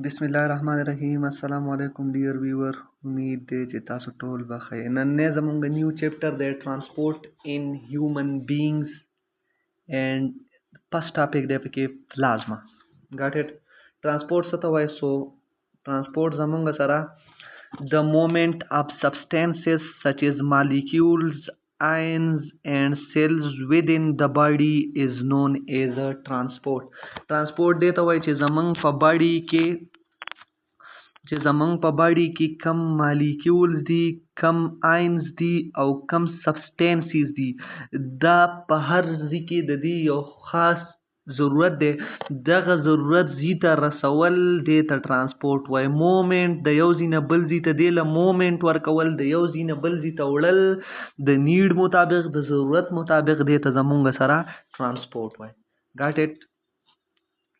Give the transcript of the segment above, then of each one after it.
बिस्मिल्लाहिर्रहमानिर्रहीम अस्सलाम वालेकुम डियर व्यूअर उम्मीद दे چې تاسو ټول بخیر نن نه زمونږ نیو چیپټر د ترانسپورت ان هیومن بینگز اینڈ first topic دی پکې پلازما got it transport څه ته وایي سو transport زمونږ سره the movement of substances such as molecules ions and cells within the body is known as a transport دی ته وایي چې زمونږ په باډي کې کم مالیکولز دي کم آینز دي او کم سبسټنسز دي دا په هر ځای کې د دې یو خاص ضرورت دی دغه ضرورت ځای ته رسول دې ته ترانسپورټ وایي مومنټ د یو ځای نه بل ځای ته دې له مومنټ ورکول د یو ځای نه بل ځای ته وړل د نیډ مطابق د ضرورت مطابق دې ته زمونږ سره ترانسپورټ وایي got it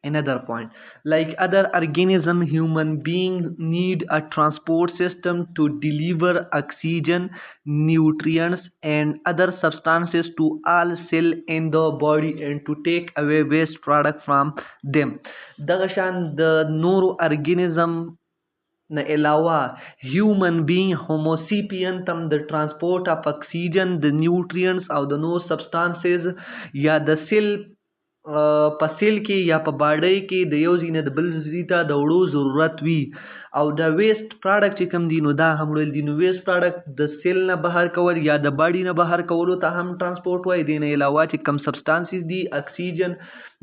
another point like other organism human beings need a transport system to deliver oxygen nutrients and other substances to all cell in the body and to take away waste product from them دغه شان د نورو ارګانیزم نه علاوه هیومن بینګ هوموسیپین تم د ترانسپورټ اف اکسیجن د نیوټرینټس او د نور سبستانسز یا د سیل په سیل کې یا په باډۍ کې د یو ځای نه د بل ځای ته د وړو ضرورت وي او د ویسټ پراډکټ چې کوم دي نو دا هم وړل دي نو ویسټ پراډکټ د سیل نه بهر کول یا د باډي نه بهر کولو ته هم ترانسپورټ وایي دې نه علاوه چې کم سبستانسز دي اکسیجن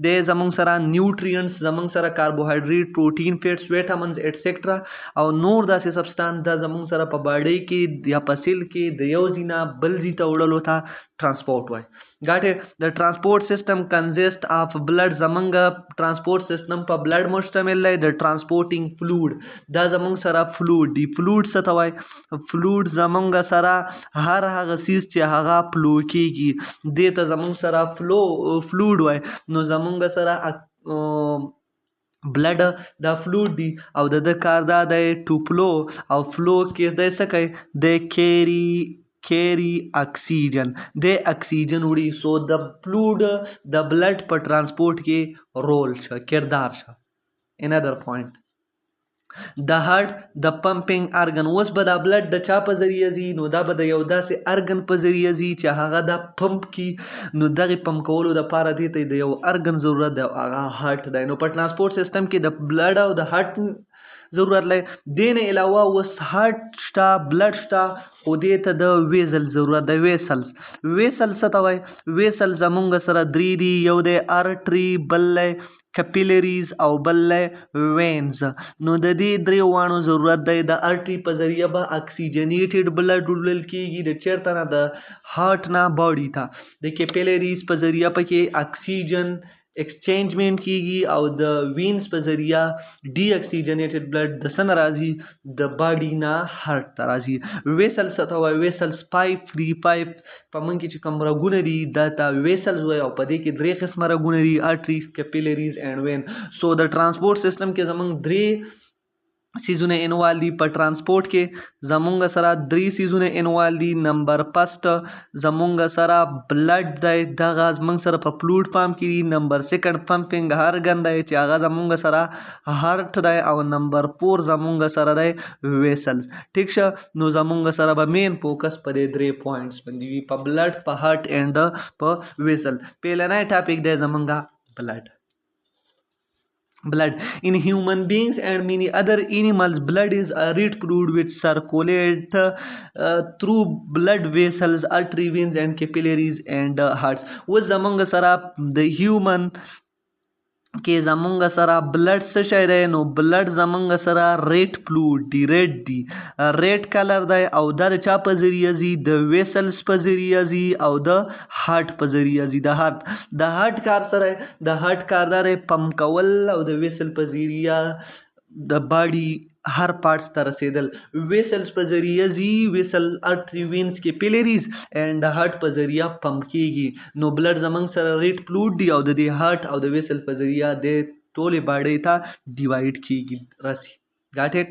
د زمونږ سره نیوټرینټس زمونږ سره کاربوهایډریټ پروټین فیټس ویټامینز ایټسټرا او نور داسې سبستانس دا زمونږ سره په باډۍ کې یا په سیل کې د یو ځای نه بل ځای ته وړلو ته ترانسپورټ وایي got it the transport system consists of blood زمونږ ترانسپورټ سیستم په بلډ مشتمل دی د ټرانسپورټینګ فلوډ دا زمونږ سره فلوډ دی فلوډ څه ته وایي فلوډ زمونږ سره هر هغه څیز چې هغه فلو کیږي دې ته زمونږ سره فلوډ وایي نو زمونږ سره بلډ دا فلوډ دی او د کار دا دی ټو فلو او فلو کې دی څه کوي د carry oxygen د اکسیجن وړي سو د فلوډ د بلډ په ترانسپورټ کې رول شه کردار شه another point د هارت د پمپینګ ارګن اوس به دا بلډ د چا په ذریعه ځي نو دا به د یو داسې ارګن په ذریعه ځي چې هغه دا پمپ کی نو دغه پمپ کولو دپاره دې ته د یو ارګن ضرورت دی هغه هارت دی نو په ترانسپورټ سیستم کې د بلډ او د هارت ضرورت لري دین علاوه اوس هارت شته بلډ شته خو دې ته د ویزل ضرورت دی ویسلز څه ته وایي ویسل زمونږ سره درې دي یو دی ارټري بل کپیلریز او بل وینز نو د دې درې وانو ضرورت دی د ارټري په ذریعه به اکسیجنیټډ بلډ وړل کیږي د چیرته نه د هارت نه باډي ته د کپیلریز په ذریعه پکې اکسیجن ایکسچینجمنٹ کیږي او د وینز په ذریعه ډي اکسیجنیټډ بلډ د سن راځي د باډي نه هارت ته راځي ویسل څه ته وایي ویسلز پایپ دی پایپ په موږ کې چې کوم رګونه دي دا ته ویسلز وایي او په دې کې درې قسمه رګونه دي ارټریز کپیلریز اینډ وین سو د ترانسپورټ سیستم کې زمونږ درې سیزونه انوال دي په ترانسپورټ کې زمونږ سره درې سیزونه انوال دي نمبر فسٹ زمونږ سره بلډ دی دغه زمونږ سره په فلوډ پامپ کې دي نمبر سیکنډ پمپینګ ارګن دی چې هغه زمونږ سره هارت دی او نمبر 4 زمونږ سره دی ویسلز ټیک شه نو زمونږ سره به مین فوکس په دې درې پوینټس باندې وي په بلډ په هارت اینډ په ویسل پیلنی ټاپک دی زمونږ blood in human beings and many other animals blood is a red fluid which circulate through blood vessels artery veins and capillaries and hearts was among sara the human کې زمونږ سره بلډ څه شی دی نو بلډ زمونږ سره ریډ فلوډ دی ریډ کلر دی او دا د چا په ذریعه ځي د ویسلز په ذریعه ځي او د هارت په ذریعه ځي د هارت کار سره د هارت کاردار پمپ کول او د ویسل په ذریعه د باډي هر پارټس ته رسیدل ویسلز په ذریعه ځي ویسل ارټری وینز کې پیلریز اینډ د هارت په ذریعه پمپ کیږي نو بلډ زمونږ سره ریډ فلوډ دی او د دې هارت او د ویسل په ذریعه د ټولې باډۍ ته ډیوایډ کیږي راسي ګاټ اټ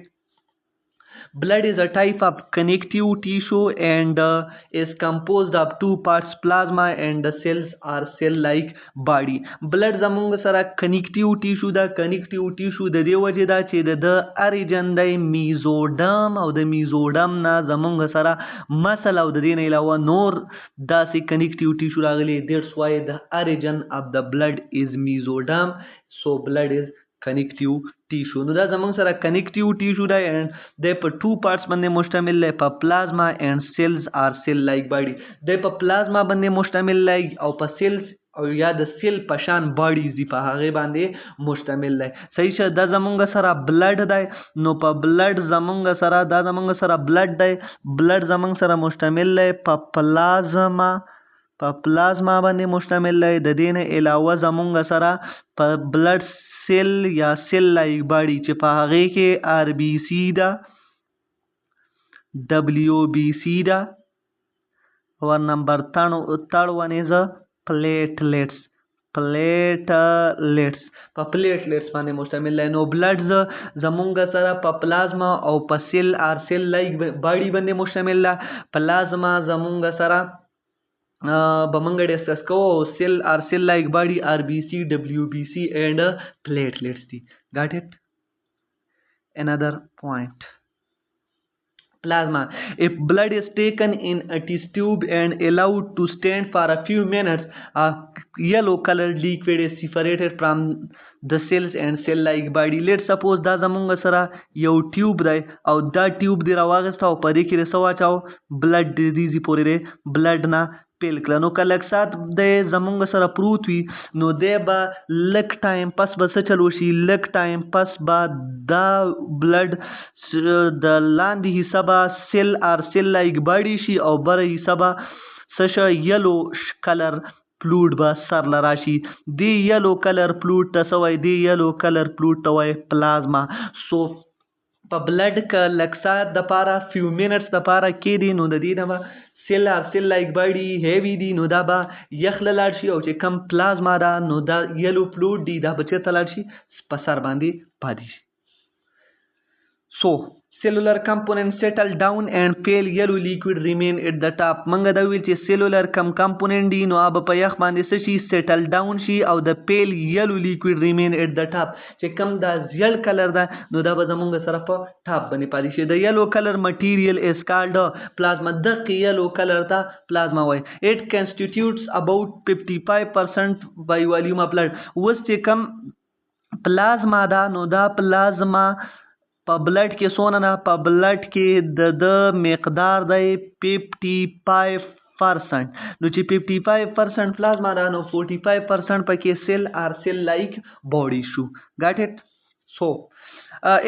Blood is a type of connective tissue and is composed of two parts, plasma and the cells or cell-like body. Blood زمونږ سره connective tissue دا connective tissue د دې وجې دا چې د اریجن دی میزوډم او د میزوډم نه زمونږ سره مسل او د دې نه علاوه نور داسې connective tissue راغلي. That's why the origin of the blood is mesoderm. So blood is connective tissue. نو دا زمونږ سره connective tissue دی and دی په two parts باندې مشتمل دی، په plasma and cells or cell like body. دی په plasma باندې مشتمل دی او په cells او یا د سیل په شان باډیز دي په هغې باندې مشتمل دی. صحیح شه، دا زمونږ سره بلډ دی نو په بلډ زمونږ سره دا زمونږ سره بلډ دی، بلډ زمونږ سره مشتمل دی په پلازما باندې مشتمل دی. د دې نه علاوه زمونږ سره په بلډ سیل یا سیل لایک باډي چې په هغې کې آر بی سی ده، ډبلیو بی سی ده، اور نمبر third one is platelets. په پلیټلیټس باندې مشتمل دی. نو بلډ زمونږ سره په پلازما او په سیل آر سیل لایک باډي باندې مشتمل ده. پلازما زمونږ سره به موږ ډسکس کوو سیل آر سیل لایک باډي آر بی سی ډبلیو بی سی اینڈ پلیټلیټس دي. got it? Another point, plasma. If blood is taken in a test tube and allowed to stand for a few minutes, a yellow colored liquid is separated from the cells and cell like body. Let's suppose دا زمونږ سره یو ټیوب دی او دا ټیوب دی راواغسته او په دې کې څه واچاو بلډ دیزي پورې دی بلډ نه پیل کړه. نو که لږ سات دی زمونږ سره پروت وي نو دی به لږ ټایم پس به څه چلو شي، لږ ټایم پس به دا بلډ د لاندې حصه به سیل آر سیل لایک باډي شي او بره حصه به څه شي یلو کلر فلوډ به سر له راشي. دی یلو کلر فلوډ ته څه وایي؟ دی یلو کلر فلوډ ته وایي پلازما. سو په بلډ که لږ سات دپاره فیو منټس دپاره کېدي نو د دې نه به سیل آر سیل لایک باډي هیوي دي نو دا به یخ له لاړ شي او چې کم پلازما ده نو دا یلو فلوډ دي دا به چېرته لاړ شي؟ په سر باندې پاتې شي. So cellular components settle down and pale yellow liquid remain at the top. منګه دا ویل چې cellular component دي نو هغه په یخ باندې څه شي؟ settle down شي او د pale yellow liquid remain at the top. چې کم دا زیړ کلر ده نو دا به زمونږ سره په ټاپ باندې پاتې شي. د yellow color material is called plasma. دغه yellow color ته پلازما وایي. It constitutes about 55% by volume of blood. اوس چې کم پلازما ده نو دا پلازما په بلډ کې څونه نه؟ په بلډ کې د مقدار دی 55%. نو چې 55% پلازما ده نو 45% پکې سیل آر سیل لایک باډي شو. got it? So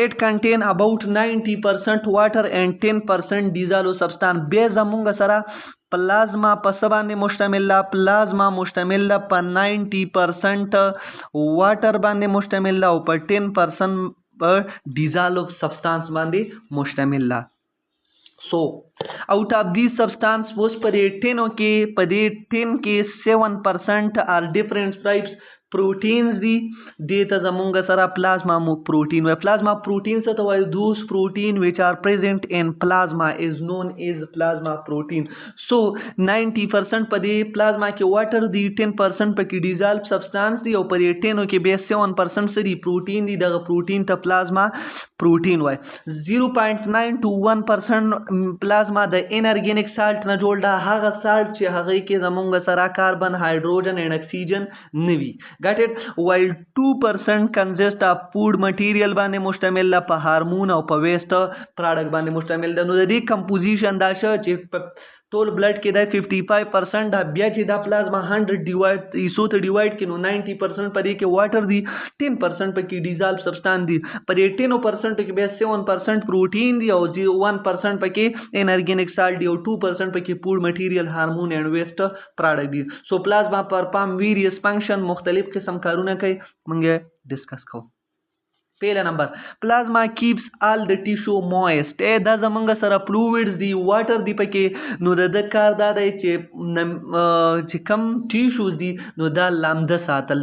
it contain about 90% water and 10% dissolved substance. بیا زمونږ سره پلازما په څه باندې مشتمل ده؟ پلازما مشتمل ده په 90% واټر باندې مشتمل ده او په 10% پر dissolved substance باندې مشتمل ده. So out of these substance اوس په دې 10 کې 7% are different types proteins دي. دې ته زمونږ سره پلازما پروټین وایي. پلازما پروټین څه ته وایي؟ those protein which are present in plasma is known as plasma protein. So 90% په دې پلازما کې واټر دي، 10% پکې dissolved substance دي او په دې 10 کې بیا 7% څه دي؟ پروټین دي. دغه پروټین ته پلازما پروټین وایي. 0.9 to 1% پلازما د انرګینک سالټ نه جوړ ده، هغه سالټ چې هغې کې زمونږ سره کاربن هایډروجن اینډ اکسیجن نه وي. got it? While 2% consist of food material باندې مشتمل ده، په هارمون او په ویسٹ پراډکټ باندې مشتمل ده. نو د دې کمپوزیشن دا شه چې ټول بلډ کې دا 55% ده. بیا چې دا پلازما 100 ډیوایډ ایسو ته ډیوایډ کې نو 90% په دې کې واټر دي، 10% پکې ډیزالو سبسټانس دي، په دې 10% کې بیا 7% پروټین دي او 1% پکې انرګینک سالټ دي او 2% پکې فود مټیریل هارمون اینڈ ویسٹ پراډکټ دي. سو پلازما پرفارم ویریس فنکشن، مختلف قسم کارونه کوي، موږ ډسکس کوو. پہلا نمبر پلازما کیپس آل د ټیشو مویسٹ. دا زمونږ سره فلویډز دي، واټر دي پکې. نو د کار دا دی چې کم ټیشوز دي نو دا لامده ساتل،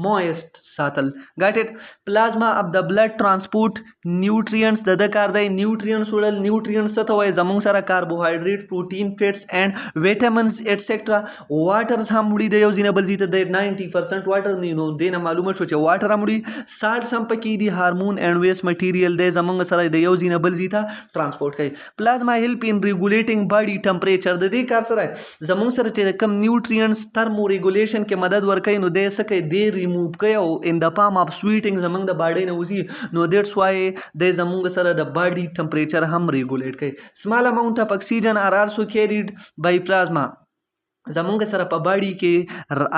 مویسٹ ساتل. got it. پلازما of the blood transport nutrients د کار دی nutrients وړل. nutrients څه ته وایي؟ زمونږ سره carbohydrate protein fats and vitamins etc. waters هم وړي د یو ځینه بل ځای ته د 90% واټر نو دې نه معلومه شو چې واټر هم وړي. salts هم پکې دي هارمون and waste material دی زمونږ سره د یو ځینه بل ځای ته ترانسپورټ کوي. پلازما help in regulating body temperature د دې کار سره زمونږ سره چې کم nutrients thermo regulation کې مدد ورکوي نو دې څه کوي؟ دې remove کوي او in the form of sweating زمونږ د باډي نه وځي نو that's why د زمونږ سره د باډي ټمپریچر هم ریګولیټ کوي. small amount of oxygen are also carried by plasma. زمونږ سره په باډي کې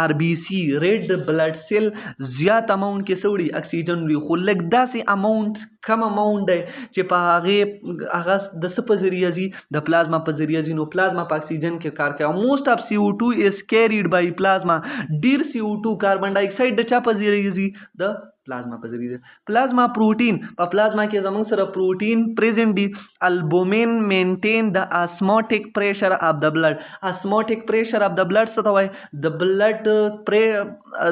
آر بي سي ریډ بلډ سیل زیات اماونټ کې سوړي اکسیجن وي خو لږ داسې اماونټ کم اماونټ دی چې په هغه د څه په ذریعه ځي؟ د پلازما په ذریعه ځي. نو پلازما په اکسیجن کې کار کوي. موسٹ اف CO2 is carried by plasma. ډیر CO2 کاربن ډای اکساید د چا په ذریعه ځي؟ د پلازما په ذریعه. پلازما پروټین په پلازما کې زمونږ سره پروټین پریزنټ دي. البومین مینټین د اسموټیک پریشر اف د بلډ. اسموټیک پریشر اف د بلډ څه ته وایي؟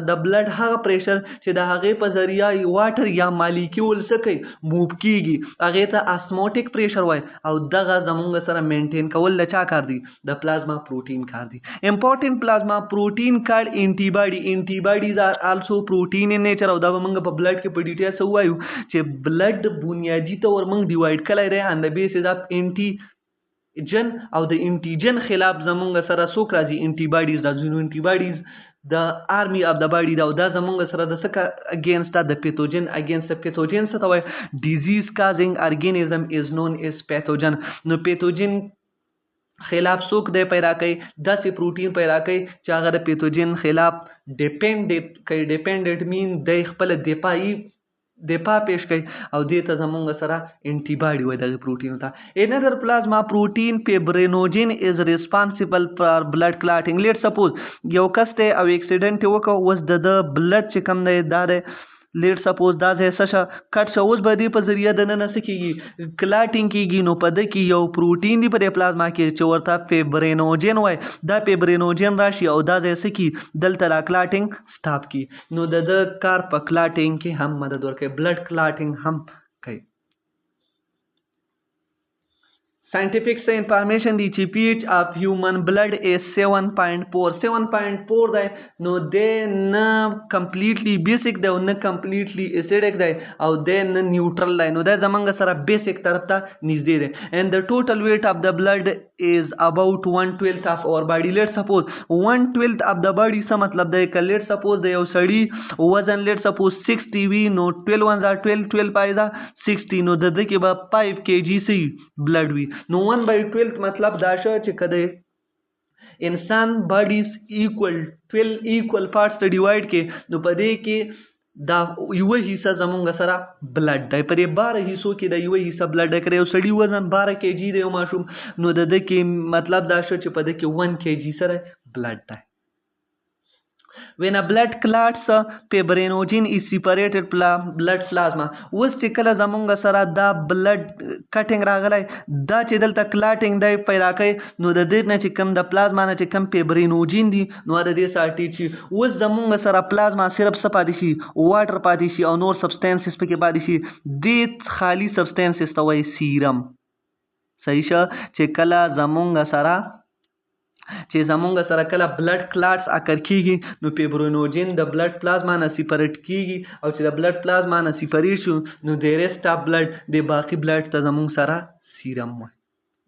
د بلډ هغه پریشر چې د هغې په ذریعه واټر یا مالیکول څه کوي؟ موو کیږي هغې ته اسموټیک پریشر وایي او دغه زمونږ سره مینټین کول د چا کار دی؟ د پلازما پروټین کار دی. امپورټنټ پلازما پروټین کارډ انټي باډي. انټي باډیز آر آلسو پروټین ان نیچر او دا به موږ په بلډ کې په ډیټیل څه وایو چې بلډ بنیادي طور موږ ډیوایډ کړی دی ان د بیسز اف انټیجن او د انټیجن خلاف زمونږ سره څوک راځي؟ انټي باډیز راځي. نو انټي باډیز د آرمی اف د باډي دا او دا زمونږ سره د څه اگینسټ د پیتوجن اگینسټ د پیتوجن څه ته وایي؟ ډیزیز کازینګ ارګانیزم از نون از پیتوجن. نو پیتوجن خلاف څوک دی پیدا کوي؟ داسې پروټین پیدا کوي چې هغه د پیتوجن خلاف ډیپینډنټ کوي. ډیپینډنټ مین دی خپل دفاع پیش کوي او دې ته زمونږ سره انټي باډي وایي دغه پروټینو ته. انادر پلازما پروټین فیبرینوجن از ریسپانسیبل فار بلډ کلاټینګ. لیټ سپوز یو کس دی او اکسیډنټ وکړ اوس د بلډ چې کم دی دا دی لیټ سپوز دا ځای څه شه کټ شه اوس به دې په ذریعه د ننه څه کېږي؟ کلاټینګ کېږي. نو په ده کې یو پروټین دی په دې پلازما کې چې ورته فیبرینوجن وایي. دا فیبرینوجن راشي او دا ځای څه کړي؟ دلته را کلاټینګ سټاپ کړي. نو د کار په کلاټینګ کې هم مدد ورکوي. بلډ کلاټینګ هم کوي. scientific څه انفارمیشن دی چې پی ایچ اف هیومن بلډ از 7.4. 7.4 دی نو دی نه کمپلیټلی بیسک دی او نه کمپلیټلی اسیډک دی او دی نه نیوټرل دی. نو دی زمونږ سره بیسک طرف ته نږدې دی. and the total weight of the blood is about 1/12 of our body. let's suppose 1/12 of the body څه مطلب دی؟ که let's suppose د یو سړي وزن let's suppose 60 وي نو 12 1 12 12 پایدا 60 نو د ده کې به 5 kg سي بلډ وي. نو 1/12 مطلب دا شو چې کده انسان باډیز ایکول پارټس ته ډیوایډ کې نو په دې کې دا یوه حصه زمونږ سره بلډ دی. په دې 12 حصو کې د یوه حصه بلډ دی. که یو سړي وزن 12 kg دی یو ماشوم نو د ده کې مطلب دا شو چې په ده کې 1 kg سره بلډ دی. when a blood clots fibrinogen is separated blood plasma. اوس چې کله زمونږ سره دا بلډ کټینګ راغلی دا چې دلته کلاټینګ دی پیدا کوي نو د دې نه چې کم د پلازما نه چې کم فیبرینوجن دی نو د دې سره ټیټ شي. اوس زمونږ سره پلازما صرف څه پاتې شي؟ واټر پاتې شي او نور سبسټنسز پکې پاتې شي. دې خالی سبسټنسز ته وایي سیرم. صحیح شه چې کله زمونږ سره کله بلډ کلاټس اکر کیږي نو فیبرینوجن د بلډ پلازما نه سیپریټ کیږي او چې د بلډ پلازما نه سیپریټ شو نو د ریسټ اف بلډ د باقی بلډ ته زمونږ سره سیرم وایي.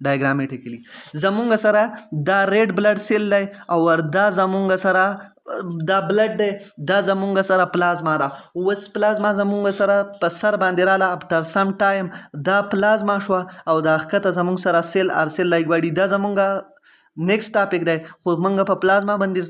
ډایګرامیټیکلی زمونږ سره دا ریډ بلډ سیل دی او وردا زمونږ سره دا بلډ دی دا زمونږ سره پلازما ده. اوس پلازما زمونږ سره په سر باندې رااله افټر سم ټایم دا پلازما شوه او دا ښکته زمونږ سره سیل ار سیل لایک باډي دا زمونږ نیکسٹ ټاپک دی خو موږ په پلازما باندې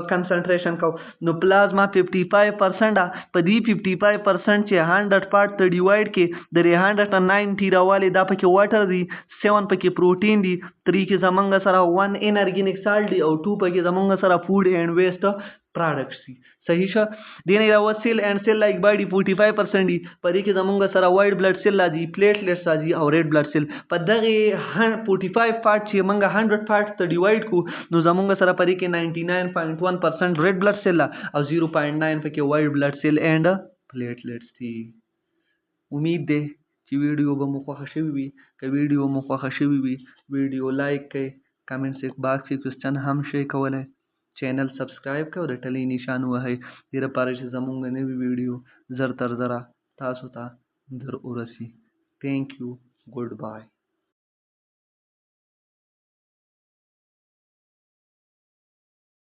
کنسنټریشن کو. نو پلازما 55% په دې 55% چې 100 پارت ته ډیوایډ کې د 190 راوالی دا پکې واټر دی 7 پکې پروټین دی 3 کې زمونږ سره 1 انارګینیک سالټ دی او 2 پکې زمونږ سره فود اینڈ ویسٹ پراډکټس دي صحیح شه دې نه علاوه سیل اینڈ سیل لایک باډي 45% دي په دې کې زمونږ سره وایټ بلډ سیل راځي پلیټلیټس راځي او ریډ بلډ سیل په دغه 45 پارت چې موږ 100 پارت ته ډیوایډ کو نو زمونږ سره په دې کې 99.1% ریډ بلډ سیل او 0.9 پکې وایټ بلډ سیل اینڈ پلیټلیټس دي امید ده چې ویډیو به مو خوښه شوي وي که ویډیو مو خوښه شوي وي ویډیو لایک کړئ کمنټس باکس کې کوېسچن هم شئ کولی چینل سبسکرایب کړئ او د ټلۍ نشان ووهئ دې لپاره چې زموږ نوي ویډیو زر تر زره تاسو ته در ورسي تھینک یو ګډ بای